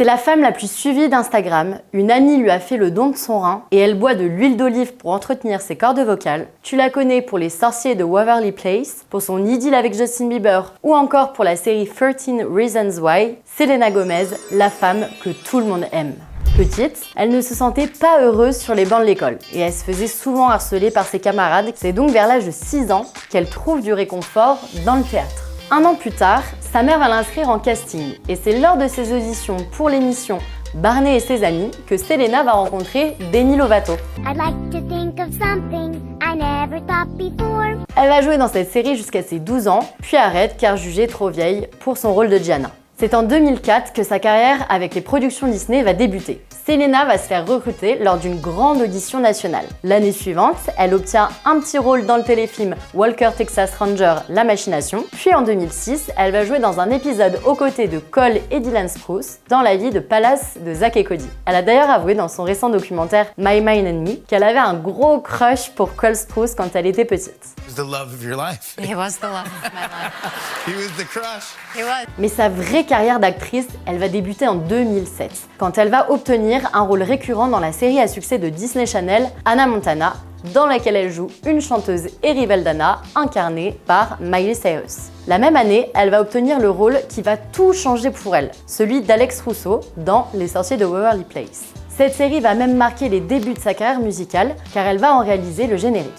C'est la femme la plus suivie d'Instagram. Une amie lui a fait le don de son rein et elle boit de l'huile d'olive pour entretenir ses cordes vocales. Tu la connais pour Les Sorciers de Waverly Place, pour son idylle avec Justin Bieber ou encore pour la série 13 Reasons Why. Selena Gomez, la femme que tout le monde aime. Petite, elle ne se sentait pas heureuse sur les bancs de l'école et elle se faisait souvent harceler par ses camarades. C'est donc vers l'âge de 6 ans qu'elle trouve du réconfort dans le théâtre. Un an plus tard, sa mère va l'inscrire en casting et c'est lors de ses auditions pour l'émission Barney et ses amis que Selena va rencontrer Demi Lovato. I'd like to think of something I never thought before. Elle va jouer dans cette série jusqu'à ses 12 ans, puis arrête car jugée trop vieille pour son rôle de Gianna. C'est en 2004 que sa carrière avec les productions Disney va débuter. Selena va se faire recruter lors d'une grande audition nationale. L'année suivante, elle obtient un petit rôle dans le téléfilm Walker Texas Ranger, La Machination. Puis en 2006, elle va jouer dans un épisode aux côtés de Cole et Dylan Sprouse dans la vie de Palace de Zack et Cody. Elle a d'ailleurs avoué dans son récent documentaire My Mind and Me qu'elle avait un gros crush pour Cole Sprouse quand elle était petite. He was the love of your life. He was the love of my life. He was the crush. He was. Mais sa vraie carrière d'actrice, elle va débuter en 2007, quand elle va obtenir un rôle récurrent dans la série à succès de Disney Channel, Hannah Montana, dans laquelle elle joue une chanteuse et rivale d'Anna, incarnée par Miley Cyrus. La même année, elle va obtenir le rôle qui va tout changer pour elle, celui d'Alex Russo dans Les Sorciers de Waverly Place. Cette série va même marquer les débuts de sa carrière musicale, car elle va en réaliser le générique.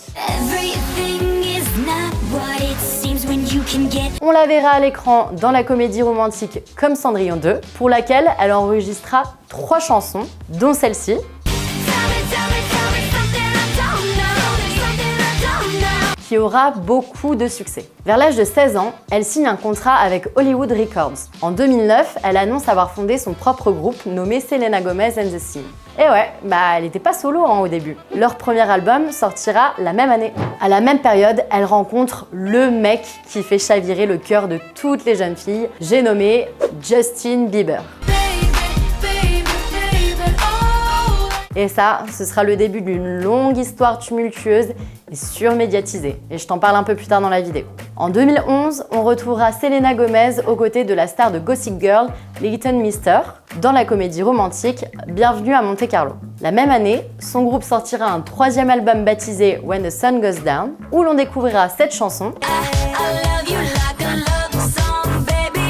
On la verra à l'écran dans la comédie romantique Comme Cendrillon 2, pour laquelle elle enregistra 3 chansons, dont celle-ci, qui aura beaucoup de succès. Vers l'âge de 16 ans, elle signe un contrat avec Hollywood Records. En 2009, elle annonce avoir fondé son propre groupe nommé Selena Gomez and the Scene. Et ouais, elle n'était pas solo au début. Leur premier album sortira la même année. À la même période, elle rencontre le mec qui fait chavirer le cœur de toutes les jeunes filles, j'ai nommé Justin Bieber. Et ça, ce sera le début d'une longue histoire tumultueuse et surmédiatisée. Et je t'en parle un peu plus tard dans la vidéo. En 2011, on retrouvera Selena Gomez aux côtés de la star de Gossip Girl, Leighton Meester, dans la comédie romantique Bienvenue à Monte Carlo. La même année, son groupe sortira un 3e album baptisé When the Sun Goes Down, où l'on découvrira cette chanson.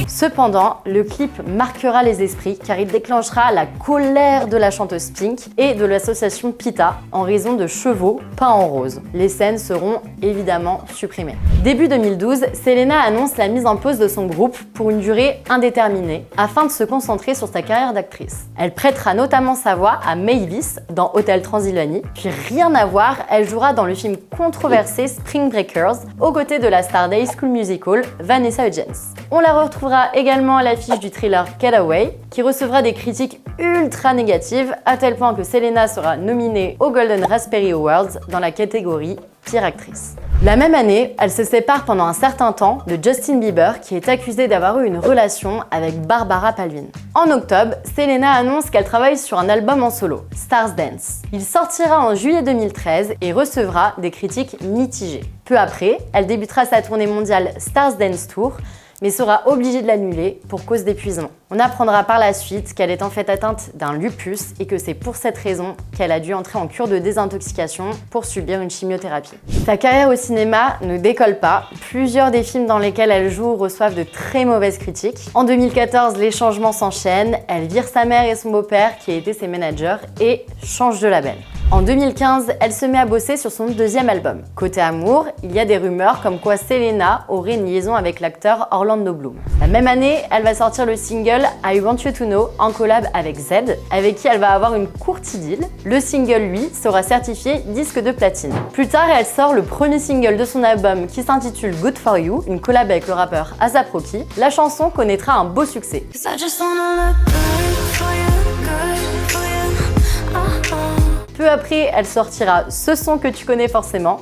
Cependant, le clip marquera les esprits car il déclenchera la colère de la chanteuse Pink et de l'association PETA en raison de chevaux peints en rose. Les scènes seront évidemment supprimées. Début 2012, Selena annonce la mise en pause de son groupe pour une durée indéterminée afin de se concentrer sur sa carrière d'actrice. Elle prêtera notamment sa voix à Mavis dans Hotel Transylvanie, puis rien à voir, elle jouera dans le film controversé Spring Breakers aux côtés de la star d'High School Musical Vanessa Hudgens. On la retrouvera également à l'affiche du thriller Getaway, qui recevra des critiques ultra négatives, à tel point que Selena sera nominée aux Golden Raspberry Awards dans la catégorie Pire actrice. La même année, elle se sépare pendant un certain temps de Justin Bieber, qui est accusé d'avoir eu une relation avec Barbara Palvin. En octobre, Selena annonce qu'elle travaille sur un album en solo, Stars Dance. Il sortira en juillet 2013 et recevra des critiques mitigées. Peu après, elle débutera sa tournée mondiale Stars Dance Tour, mais sera obligée de l'annuler pour cause d'épuisement. On apprendra par la suite qu'elle est en fait atteinte d'un lupus et que c'est pour cette raison qu'elle a dû entrer en cure de désintoxication pour subir une chimiothérapie. Sa carrière au cinéma ne décolle pas. Plusieurs des films dans lesquels elle joue reçoivent de très mauvaises critiques. En 2014, les changements s'enchaînent. Elle vire sa mère et son beau-père, qui étaient ses managers, et change de label. En 2015, elle se met à bosser sur son 2e album. Côté amour, il y a des rumeurs comme quoi Selena aurait une liaison avec l'acteur Orlando Bloom. La même année, elle va sortir le single I Want You To Know en collab avec Z, avec qui elle va avoir une courte idylle. Le single, lui, sera certifié disque de platine. Plus tard, elle sort le premier single de son album qui s'intitule Good For You, une collab avec le rappeur A$AP Rocky. La chanson connaîtra un beau succès. Peu après, elle sortira ce son que tu connais forcément.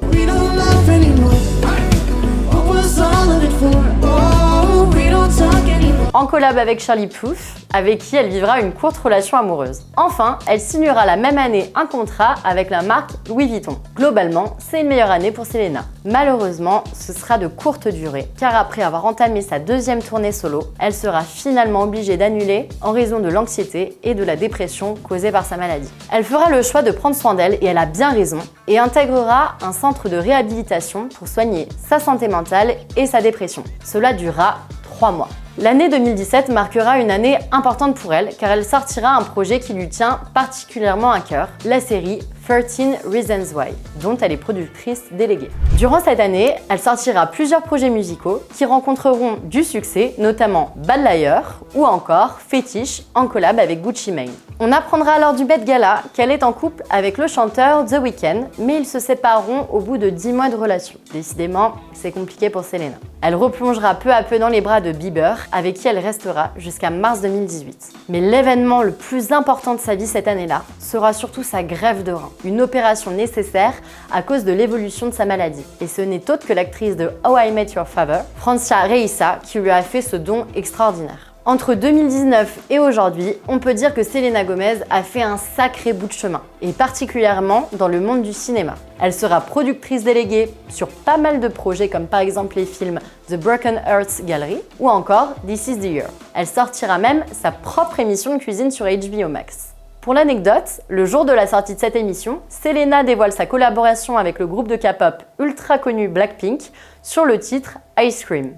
en collab avec Charlie Puth, avec qui elle vivra une courte relation amoureuse. Enfin, elle signera la même année un contrat avec la marque Louis Vuitton. Globalement, c'est une meilleure année pour Selena. Malheureusement, ce sera de courte durée, car après avoir entamé sa deuxième tournée solo, elle sera finalement obligée d'annuler en raison de l'anxiété et de la dépression causée par sa maladie. Elle fera le choix de prendre soin d'elle, et elle a bien raison, et intégrera un centre de réhabilitation pour soigner sa santé mentale et sa dépression. Cela durera 3 mois. L'année 2017 marquera une année importante pour elle car elle sortira un projet qui lui tient particulièrement à cœur, la série 13 Reasons Why, dont elle est productrice déléguée. Durant cette année, elle sortira plusieurs projets musicaux qui rencontreront du succès, notamment Bad Liar ou encore Fetish en collab avec Gucci Mane. On apprendra lors du Met Gala qu'elle est en couple avec le chanteur The Weeknd, mais ils se sépareront au bout de 10 mois de relation. Décidément, c'est compliqué pour Selena. Elle replongera peu à peu dans les bras de Bieber, avec qui elle restera jusqu'à mars 2018. Mais l'événement le plus important de sa vie cette année-là sera surtout sa greffe de rein, une opération nécessaire à cause de l'évolution de sa maladie. Et ce n'est autre que l'actrice de How I Met Your Father, Francia Raissa, qui lui a fait ce don extraordinaire. Entre 2019 et aujourd'hui, on peut dire que Selena Gomez a fait un sacré bout de chemin, et particulièrement dans le monde du cinéma. Elle sera productrice déléguée sur pas mal de projets comme par exemple les films The Broken Hearts Gallery ou encore This Is the Year. Elle sortira même sa propre émission de cuisine sur HBO Max. Pour l'anecdote, le jour de la sortie de cette émission, Selena dévoile sa collaboration avec le groupe de K-pop ultra connu Blackpink sur le titre Ice Cream.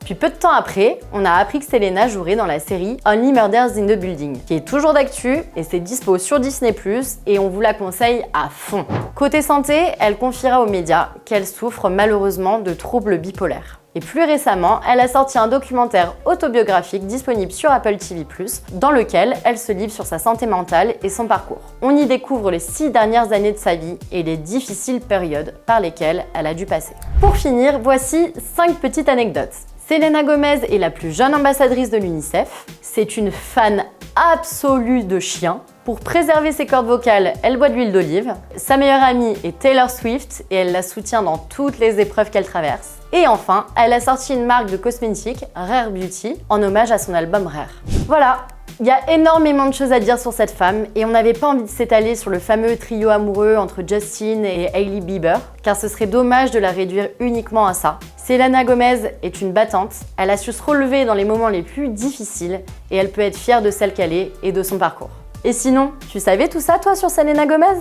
Puis peu de temps après, on a appris que Selena jouerait dans la série Only Murders in the Building, qui est toujours d'actu et c'est dispo sur Disney+, et on vous la conseille à fond. Côté santé, elle confiera aux médias qu'elle souffre malheureusement de troubles bipolaires. Et plus récemment, elle a sorti un documentaire autobiographique disponible sur Apple TV+, dans lequel elle se livre sur sa santé mentale et son parcours. On y découvre les 6 dernières années de sa vie et les difficiles périodes par lesquelles elle a dû passer. Pour finir, voici 5 petites anecdotes. Selena Gomez est la plus jeune ambassadrice de l'UNICEF. C'est une fan absolue de chiens. Pour préserver ses cordes vocales, elle boit de l'huile d'olive. Sa meilleure amie est Taylor Swift et elle la soutient dans toutes les épreuves qu'elle traverse. Et enfin, elle a sorti une marque de cosmétiques, Rare Beauty, en hommage à son album Rare. Voilà, il y a énormément de choses à dire sur cette femme et on n'avait pas envie de s'étaler sur le fameux trio amoureux entre Justin et Hailey Bieber, car ce serait dommage de la réduire uniquement à ça. Selena Gomez est une battante, elle a su se relever dans les moments les plus difficiles et elle peut être fière de celle qu'elle est et de son parcours. Et sinon, tu savais tout ça toi sur Selena Gomez ?